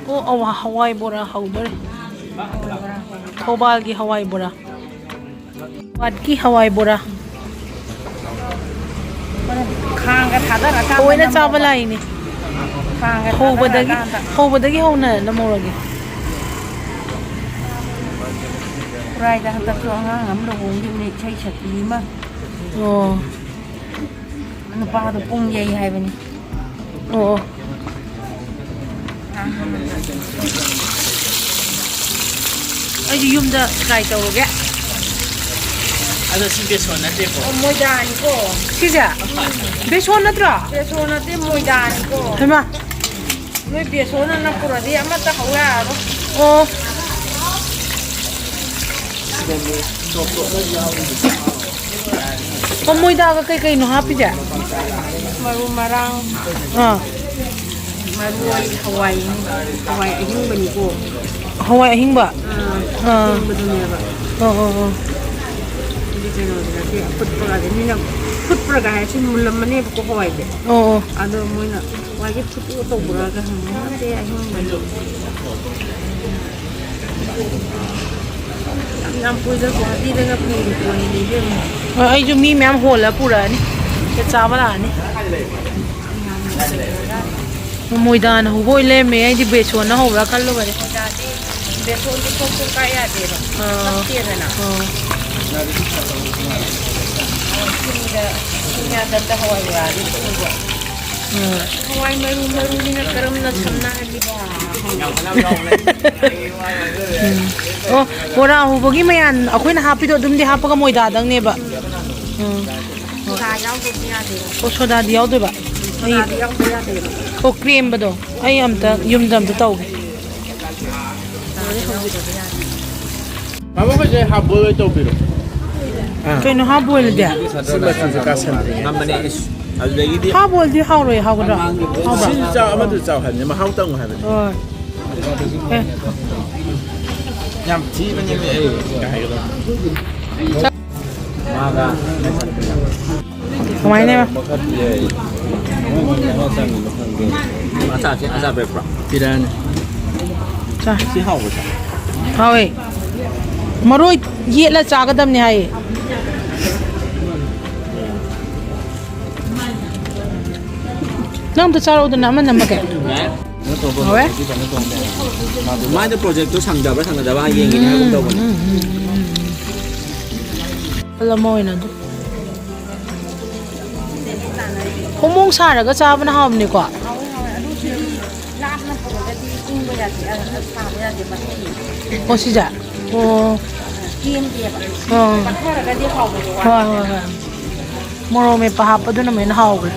ꯑꯣ ꯍꯋꯥꯏ ꯕꯣꯔꯥ ꯍꯧꯗꯣꯔꯦ ꯊꯧꯕꯥꯜꯒꯤ ꯍꯋꯥꯏ ꯕꯣꯔꯥ ꯋꯥꯠꯀꯤ ꯍꯋꯥꯏ ꯕꯣꯔꯥ ꯈꯥꯡꯒ ꯊꯥꯗꯔꯀꯥꯟꯗ ꯊꯑꯣꯏꯅ ꯆꯥꯕ ꯂꯥꯛꯏꯅꯦ ꯈꯥꯡꯒ ꯍꯧꯕꯗꯒꯤ ꯍꯧꯅ ꯅꯝꯍꯧꯔꯒꯦ ꯈꯨꯔꯥꯏꯗ ꯍꯟꯗꯛꯁꯨ ꯑꯉꯥꯡ ꯑꯃ ꯂꯨꯍꯣꯡꯈꯤꯕꯅꯤ ꯏꯁꯩ ꯁꯛꯄꯤ ꯑꯃ ꯑꯣ ꯅꯨꯄꯥꯗꯣ ꯄꯨꯡ ꯌꯩ ꯍꯥꯏꯕꯅꯤ ꯑꯣ ꯑꯩꯁꯨ ꯌꯨꯝꯗ ꯇ꯭ꯔꯥꯏ ꯇꯧꯔꯒꯦ ꯑꯗꯣ ꯁꯤ ꯕꯦꯁꯣꯟ ꯅꯠꯇꯦꯀꯣ ꯃꯣꯏꯗꯥꯅꯤꯀꯣ ꯁꯤꯁꯦ ꯕꯦꯁꯣꯟ ꯅꯠꯇ꯭ꯔꯣ ꯕꯦꯁꯣꯟ ꯅꯠꯇꯦ ꯃꯣꯏꯗꯥꯅꯤꯀꯣ ꯍꯩꯃꯥ ꯅꯣꯏ ꯕꯦꯁꯣꯟꯅ ꯄꯨꯔꯗꯤ ꯑꯃꯠꯇ ꯍꯧ ꯌꯥꯔꯔꯣꯏ ꯑꯣ ꯃꯣꯏꯗꯥꯒ ꯀꯩꯀꯩꯅꯣ ꯍꯥꯞꯄꯤꯁꯦ ꯃꯔꯨ ꯃꯔꯥꯡ ꯃꯔꯣꯏ ꯍꯋꯥꯏ ꯑꯍꯤꯡꯕꯅꯤꯀꯣ ꯍꯋꯥꯏ ꯑꯍꯤꯡꯕ ꯑꯍꯤꯡꯕꯗꯨꯅꯦꯕ ꯑꯣ ꯑꯗꯨꯗꯤ ꯀꯩꯅꯣꯗꯤ ꯅꯠꯇꯦ ꯐꯨꯠꯄꯒꯗꯤ ꯃꯤꯅ ꯐꯨꯠꯄ꯭ꯔꯒ ꯍꯥꯏꯔꯁꯤ ꯃꯨꯜꯂꯝꯃꯅꯦꯕꯀꯣ ꯍꯋꯥꯏꯁꯦ ꯑꯣ ꯑꯗꯣ ꯃꯣꯏꯅ ꯍꯋꯥꯏꯁꯦ ꯐꯨꯠꯇꯣꯛꯑ ꯇꯧꯕ꯭ꯔꯒ ꯍꯪꯉꯦ ꯅꯠꯇꯦ ꯑꯍꯤꯡꯕꯅꯤ ꯌꯥꯝ ꯀꯨꯏꯗ ꯒꯨꯋꯥꯍꯥꯇꯤꯗꯒ ꯄꯨꯔꯤ ꯄꯣꯠꯅꯤꯅꯦ ꯏꯕꯦꯝꯃ ꯑꯩꯁꯨ ꯃꯤ ꯃꯌꯥꯝ ꯍꯣꯜꯂ ꯄꯨꯔꯛꯑꯅꯤ ꯆꯥꯕ ꯂꯥꯛꯑꯅꯤ ꯃꯣꯏꯗꯥꯅ ꯍꯧꯕ ꯑꯣꯏ ꯂꯩꯔꯝꯃꯦ ꯑꯩꯗꯤ ꯕꯦꯁꯣꯟꯅ ꯍꯧꯕ꯭ꯔꯥ ꯈꯜꯂꯨꯕꯅꯦ ꯃꯣꯏꯗꯥꯗꯤ ꯕꯦꯁꯣꯟꯗꯤ ꯊꯣꯛ ꯀꯥ ꯌꯥꯗꯦꯕ ꯅꯞꯇꯦꯗꯅ ꯆꯤꯡꯌꯥꯗꯕꯗ ꯍꯋꯥꯏ ꯕꯣꯔꯥꯗꯤ ꯊꯣꯛꯎꯕ ꯍꯋꯥꯏ ꯃꯔꯨꯅꯤꯅ ꯀꯔꯝꯅ ꯁꯝꯅꯍꯜꯂꯤꯕ ꯑꯣ ꯕꯣꯔꯥ ꯍꯧꯕꯒꯤ ꯃꯌꯥꯟ ꯑꯩꯈꯣꯏꯅ ꯍꯥꯞꯄꯤꯗꯣ ꯑꯗꯨꯝꯗꯤ ꯍꯥꯞꯄꯒ ꯃꯣꯏꯗꯥꯗꯪꯅꯦꯕ ꯁꯣꯗꯥ ꯌꯥꯎꯗꯕꯗꯤ ꯌꯥꯗꯦꯕ ꯑꯣ ꯁꯣꯗꯥꯗꯤ ꯌꯥꯎꯗꯣꯏꯕ ꯁꯣꯗꯥꯗꯤ ꯌꯥꯎꯗ ꯌꯥꯗꯦꯕ ꯑꯣ ꯀ꯭ꯔꯦꯝꯕꯗꯣ ꯑꯩ ꯑꯝꯇ ꯌꯨꯝꯗ ꯑꯝꯇ ꯇꯧꯒꯦ ꯃꯃꯥ ꯍꯣꯏꯁꯦ ꯍꯥꯞ ꯕꯣꯏꯜ ꯑꯣꯏ ꯇꯧꯕꯤꯔꯣ ꯀꯩꯅꯣ ꯍꯥꯞ ꯕꯣꯏꯜꯗꯤ ꯁꯤ ꯃꯆꯨꯁꯦ ꯀꯥꯁꯟꯗ꯭ꯔꯤ ꯉꯝꯕꯅꯦ ꯑꯗꯨꯗꯒꯤꯗꯤ ꯍꯥꯞ ꯕꯣꯏꯜꯗꯤ ꯍꯥꯎꯒꯗ꯭ꯔꯥ ꯁꯤꯁꯨ ꯆꯥꯎ ꯑꯃꯗꯨ ꯆꯥꯎ ꯍꯥꯏꯕꯅꯤ ꯃꯍꯥꯎ ꯇꯪꯉꯨ ꯍꯥꯏꯕꯅꯤ ꯍꯣꯏ ꯌꯥꯝ ꯊꯤꯕꯅꯦꯃꯤ ꯑꯩ ꯍꯥꯏꯒꯗꯕ ꯃꯥꯒ ꯀꯃꯥꯏꯅ ꯑꯆꯥ ꯄꯦꯄ꯭ꯔꯥ ꯄꯤꯔꯛꯑꯅꯤ ꯁꯤ ꯍꯥꯎꯕꯁꯦ ꯍꯥꯎꯋꯦ ꯃꯔꯣꯏ ꯌꯦꯠꯂ ꯆꯥꯒꯗꯕꯅꯤ ꯍꯥꯏꯌꯦ ꯅꯪ ꯑꯝꯇ ꯆꯥꯔꯛꯎꯗꯅ ꯑꯃ ꯅꯝꯃꯒꯦ ꯍꯥꯎꯋꯦ ꯃꯥꯏꯗ ꯄ꯭ꯔꯣꯖꯦꯛꯇꯣ ꯁꯪꯗꯕ꯭ꯔꯥ ꯁꯪꯒꯗꯕ ꯌꯦꯡꯒꯤꯅꯤ ꯍꯥꯏꯒꯨꯝ ꯇꯧꯕꯅꯤ ꯑꯃ ꯑꯣꯏꯅ ꯑꯗꯨꯝ ꯐꯣꯡꯐꯣꯡ ꯁꯥꯔꯒ ꯆꯥꯕꯅ ꯍꯥꯎꯕꯅꯤꯀꯣ ꯍꯥꯎꯋꯦ ꯑꯗꯨꯁꯨ ꯂꯥꯞꯅ ꯄꯨꯔꯒꯗꯤ ꯏꯪꯕ ꯌꯥꯗꯦ ꯁꯥꯕ ꯌꯥꯗꯦ ꯃꯍꯤ ꯑꯣ ꯁꯤꯖꯦ ꯑꯣ ꯀꯦꯝꯗꯦꯕ ꯄꯠꯊꯔꯒꯗꯤ ꯍꯥꯎꯕꯗꯣ ꯋꯥꯠꯂꯦ ꯍꯣꯏ ꯃꯣꯔꯣꯛ ꯃꯦꯠꯄ ꯍꯥꯞꯄꯗꯨꯅ ꯃꯣꯏꯅ ꯍꯥꯎꯈ꯭ꯔꯦ